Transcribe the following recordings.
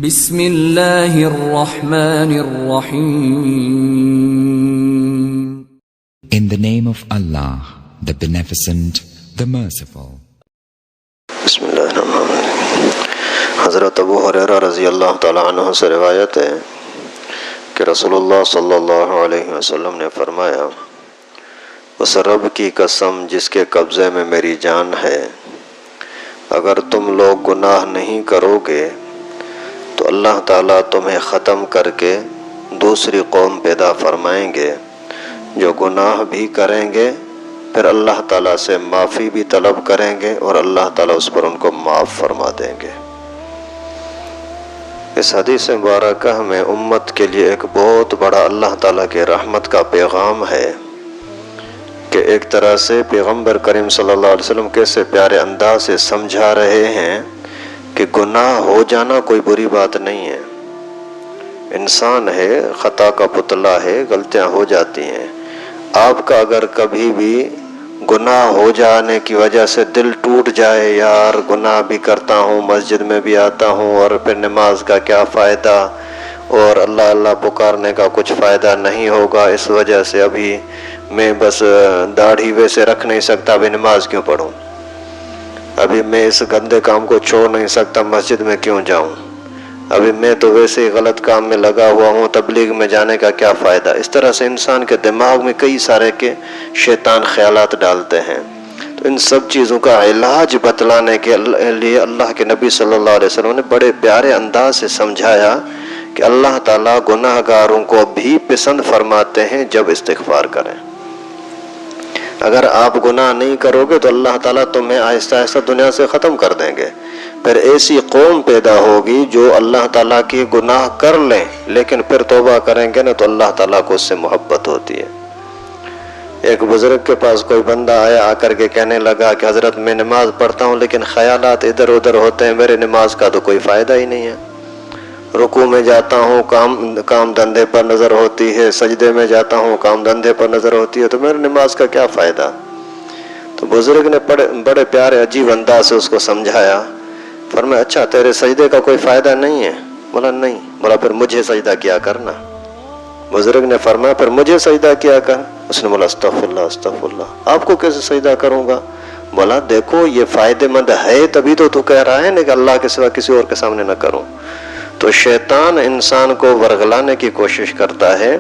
بسم اللہ الرحمن الرحیم. In the name of Allah, the Beneficent, the Merciful. بسم اللہ الرحمن الرحیم. حضرت ابو ہریرہ رضی اللہ تعالیٰ عنہ سے روایت ہے کہ رسول اللہ صلی اللہ علیہ وسلم نے فرمایا، اس رب کی قسم جس کے قبضے میں میری جان ہے، اگر تم لوگ گناہ نہیں کرو گے تو اللہ تعالیٰ تمہیں ختم کر کے دوسری قوم پیدا فرمائیں گے جو گناہ بھی کریں گے، پھر اللہ تعالیٰ سے معافی بھی طلب کریں گے اور اللہ تعالیٰ اس پر ان کو معاف فرما دیں گے۔ اس حدیث مبارکہ میں امت کے لیے ایک بہت بڑا اللہ تعالیٰ کے رحمت کا پیغام ہے کہ ایک طرح سے پیغمبر کریم صلی اللہ علیہ وسلم کیسے پیارے انداز سے سمجھا رہے ہیں کہ گناہ ہو جانا کوئی بری بات نہیں ہے۔ انسان ہے، خطا کا پتلا ہے، غلطیاں ہو جاتی ہیں۔ آپ کا اگر کبھی بھی گناہ ہو جانے کی وجہ سے دل ٹوٹ جائے، یار گناہ بھی کرتا ہوں، مسجد میں بھی آتا ہوں اور پھر نماز کا کیا فائدہ، اور اللہ اللہ پکارنے کا کچھ فائدہ نہیں ہوگا، اس وجہ سے ابھی میں بس داڑھی ویسے رکھ نہیں سکتا، ابھی نماز کیوں پڑھوں، ابھی میں اس گندے کام کو چھوڑ نہیں سکتا، مسجد میں کیوں جاؤں، ابھی میں تو ویسے ہی غلط کام میں لگا ہوا ہوں، تبلیغ میں جانے کا کیا فائدہ۔ اس طرح سے انسان کے دماغ میں کئی سارے کے شیطان خیالات ڈالتے ہیں۔ تو ان سب چیزوں کا علاج بتلانے کے لیے اللہ کے نبی صلی اللہ علیہ وسلم نے بڑے پیارے انداز سے سمجھایا کہ اللہ تعالیٰ گناہ گاروں کو بھی پسند فرماتے ہیں جب استغفار کریں۔ اگر آپ گناہ نہیں کرو گے تو اللہ تعالیٰ تمہیں آہستہ آہستہ دنیا سے ختم کر دیں گے، پھر ایسی قوم پیدا ہوگی جو اللہ تعالیٰ کی گناہ کر لیں لیکن پھر توبہ کریں گے نا تو اللہ تعالیٰ کو اس سے محبت ہوتی ہے۔ ایک بزرگ کے پاس کوئی بندہ آیا، آ کر کے کہنے لگا کہ حضرت میں نماز پڑھتا ہوں لیکن خیالات ادھر ادھر ہوتے ہیں، میرے نماز کا تو کوئی فائدہ ہی نہیں ہے، رکوع میں جاتا ہوں کام دھندے پر نظر ہوتی ہے، سجدے میں جاتا ہوں کام دھندے پر نظر ہوتی ہے، تو میرے نماز کا کیا فائدہ۔ تو بزرگ نے بڑے پیارے عجیب انداز سے اس کو سمجھایا، فرمایا اچھا تیرے سجدے کا کوئی فائدہ نہیں ہے؟ بولا نہیں۔ بولا پھر مجھے سجدہ کیا کرنا۔ بزرگ نے فرمایا پھر مجھے سجدہ کیا کر۔ اس نے بولا استغفر اللہ استغفر اللہ، آپ کو کیسے سجدہ کروں گا؟ بولا دیکھو یہ فائدہ مند ہے تبھی تو کہہ رہا ہے نا کہ اللہ کے سوا کسی اور کے سامنے نہ کروں۔ تو شیطان انسان کو ورغلانے کی کوشش کرتا ہے،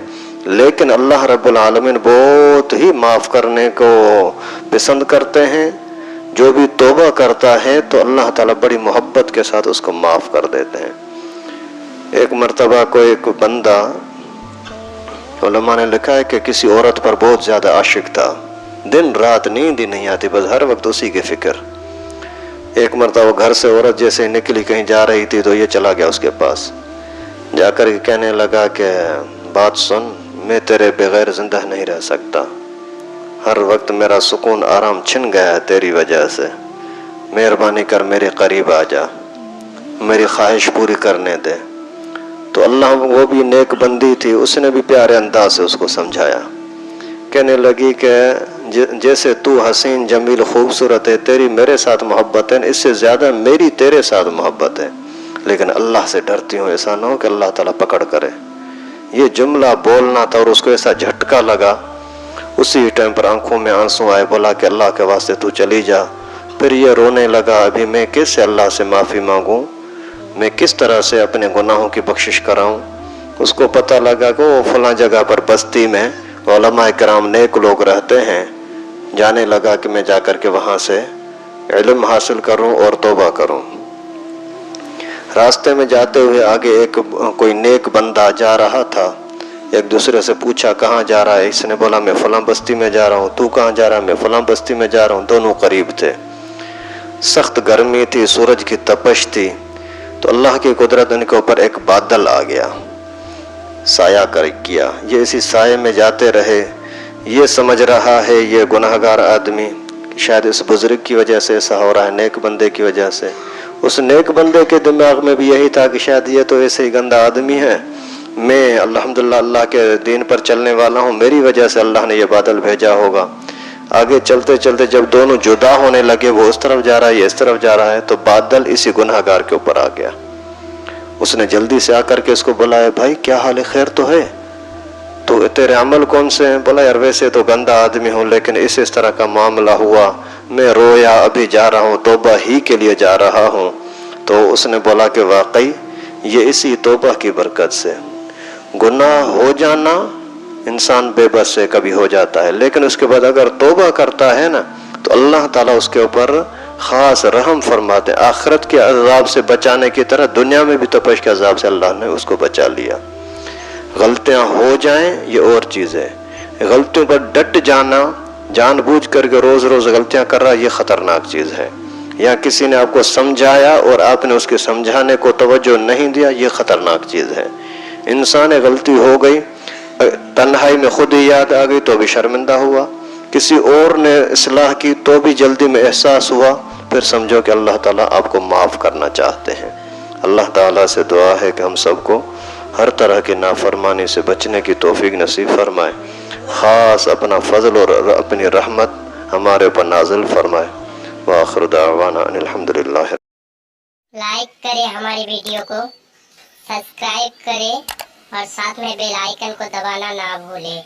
لیکن اللہ رب العالمین بہت ہی معاف کرنے کو پسند کرتے ہیں۔ جو بھی توبہ کرتا ہے تو اللہ تعالیٰ بڑی محبت کے ساتھ اس کو معاف کر دیتے ہیں۔ ایک مرتبہ کوئی ایک بندہ، علماء نے لکھا ہے کہ کسی عورت پر بہت زیادہ عاشق تھا، دن رات نیند ہی نہیں آتی، بس ہر وقت اسی کی فکر۔ ایک مرتبہ گھر سے عورت جیسے نکلی کہیں جا رہی تھی تو یہ چلا گیا اس کے پاس، جا کر کے کہنے لگا کہ بات سن، میں تیرے بغیر زندہ نہیں رہ سکتا، ہر وقت میرا سکون آرام چھن گیا ہے تیری وجہ سے، مہربانی کر میرے قریب آ جا، میری خواہش پوری کرنے دے۔ تو اللہ وہ بھی نیک بندی تھی، اس نے بھی پیارے انداز سے اس کو سمجھایا، کہنے لگی کہ جیسے تو حسین جمیل خوبصورت ہے، تیری میرے ساتھ محبت ہے، اس سے زیادہ میری تیرے ساتھ محبت ہے، لیکن اللہ سے ڈرتی ہوں ایسا نہ ہو کہ اللہ تعالیٰ پکڑ کرے۔ یہ جملہ بولنا تھا اور اس کو ایسا جھٹکا لگا، اسی ٹائم پر آنکھوں میں آنسو آئے، بولا کہ اللہ کے واسطے تو چلی جا۔ پھر یہ رونے لگا، ابھی میں کیسے اللہ سے معافی مانگوں، میں کس طرح سے اپنے گناہوں کی بخشش کراؤں۔ اس کو پتہ لگا کہ وہ فلاں جگہ پر بستی میں علماء کرام نیک لوگ رہتے ہیں، جانے لگا کہ میں جا کر کے وہاں سے علم حاصل کروں اور توبہ کروں۔ راستے میں جاتے ہوئے آگے کوئی نیک بندہ جا رہا تھا، ایک دوسرے سے پوچھا کہاں جا رہا ہے، اس نے بولا میں فلاں بستی میں جا رہا ہوں، تو کہاں جا رہا ہے؟ میں فلاں بستی میں جا رہا ہوں۔ دونوں قریب تھے، سخت گرمی تھی، سورج کی تپش تھی، تو اللہ کی قدرت ان کے اوپر ایک بادل آ گیا، سایہ کر کیا، یہ اسی سائے میں جاتے رہے۔ یہ سمجھ رہا ہے یہ گناہ گار آدمی شاید اس بزرگ کی وجہ سے ایسا ہو رہا ہے، نیک بندے کی وجہ سے۔ اس نیک بندے کے دماغ میں بھی یہی تھا کہ شاید یہ تو ایسے ہی گندا آدمی ہے، میں الحمدللہ اللہ کے دین پر چلنے والا ہوں، میری وجہ سے اللہ نے یہ بادل بھیجا ہوگا۔ آگے چلتے چلتے جب دونوں جدا ہونے لگے، وہ اس طرف جا رہا ہے یہ اس طرف جا رہا ہے، تو بادل اسی گناہ گار کے اوپر آ گیا۔ اس نے جلدی سے آ کر کے اس کو بلایا، بھائی کیا حال ہے، خیر تو ہے؟ تو تیرے عمل کون سے ہیں؟ بولا یار ویسے تو گندا آدمی ہوں، لیکن اس طرح کا معاملہ ہوا، میں رویا، ابھی جا رہا ہوں، توبہ ہی کے لیے جا رہا ہوں۔ تو اس نے بولا کہ واقعی یہ اسی توبہ کی برکت سے، گناہ ہو جانا انسان بے بس سے کبھی ہو جاتا ہے، لیکن اس کے بعد اگر توبہ کرتا ہے نا تو اللہ تعالیٰ اس کے اوپر خاص رحم فرماتے ہیں، آخرت کے عذاب سے بچانے کی طرح دنیا میں بھی تپش کے عذاب سے اللہ نے اس کو بچا لیا۔ غلطیاں ہو جائیں یہ اور چیز ہے، غلطیوں پر ڈٹ جانا، جان بوجھ کر کے روز روز غلطیاں کر رہا، یہ خطرناک چیز ہے۔ یا کسی نے آپ کو سمجھایا اور آپ نے اس کے سمجھانے کو توجہ نہیں دیا، یہ خطرناک چیز ہے۔ انسان غلطی ہو گئی، تنہائی میں خود ہی یاد آ گئی تو بھی شرمندہ ہوا، کسی اور نے اصلاح کی تو بھی جلدی میں احساس ہوا، پھر سمجھو کہ اللہ تعالیٰ آپ کو معاف کرنا چاہتے ہیں۔ اللہ تعالیٰ سے دعا ہے کہ ہم سب کو ہر طرح کی نافرمانی سے بچنے کی توفیق نصیب فرمائے، خاص اپنا فضل اور اپنی رحمت ہمارے اوپر نازل فرمائے۔ وآخر دعوانا ان الحمدللہ۔ لائک کریں ہماری ویڈیو کو، سبسکرائب کریں اور ساتھ میں بیل آئیکن کو دبانا نہ بھولیں۔